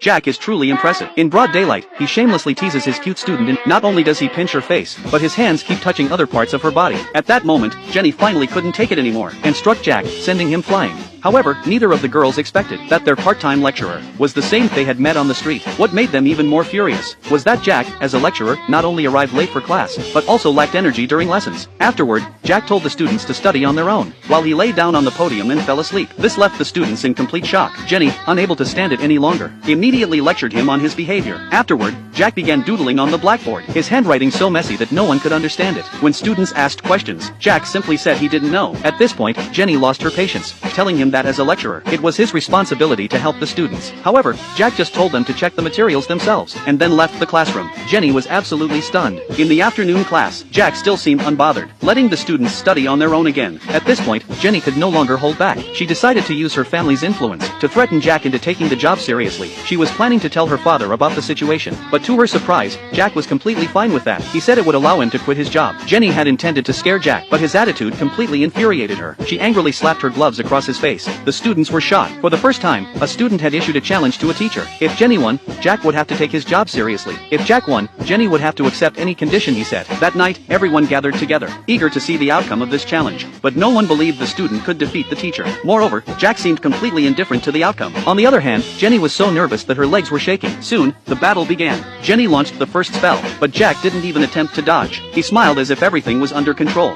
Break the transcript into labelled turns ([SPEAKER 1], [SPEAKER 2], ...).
[SPEAKER 1] Jack is truly impressive. In broad daylight, he shamelessly teases his cute student and not only does he pinch her face, but his hands keep touching other parts of her body. At that moment, Jenny finally couldn't take it anymore and struck Jack, sending him flying. However, neither of the girls expected that their part-time lecturer was the same they had met on the street. What made them even more furious was that Jack, as a lecturer, not only arrived late for class, but also lacked energy during lessons. Afterward, Jack told the students to study on their own, while he lay down on the podium and fell asleep. This left the students in complete shock. Jenny, unable to stand it any longer, immediately lectured him on his behavior. Afterward, Jack began doodling on the blackboard, his handwriting so messy that no one could understand it. When students asked questions, Jack simply said he didn't know. At this point, Jenny lost her patience, telling him that as a lecturer, it was his responsibility to help the students. However, Jack just told them to check the materials themselves, and then left the classroom. Jenny was absolutely stunned. In the afternoon class, Jack still seemed unbothered, letting the students study on their own again. At this point, Jenny could no longer hold back. She decided to use her family's influence to threaten Jack into taking the job seriously. She was planning to tell her father about the situation, but to her surprise, Jack was completely fine with that. He said it would allow him to quit his job. Jenny had intended to scare Jack, but his attitude completely infuriated her. She angrily slapped her gloves across his face. The students were shocked. For the first time, a student had issued a challenge to a teacher. If Jenny won, Jack would have to take his job seriously. If Jack won, Jenny would have to accept any condition he set. That night, everyone gathered together, eager to see the outcome of this challenge. But no one believed the student could defeat the teacher. Moreover, Jack seemed completely indifferent to the outcome. On the other hand, Jenny was so nervous that her legs were shaking. Soon, the battle began. Jenny launched the first spell, but Jack didn't even attempt to dodge. He smiled as if everything was under control.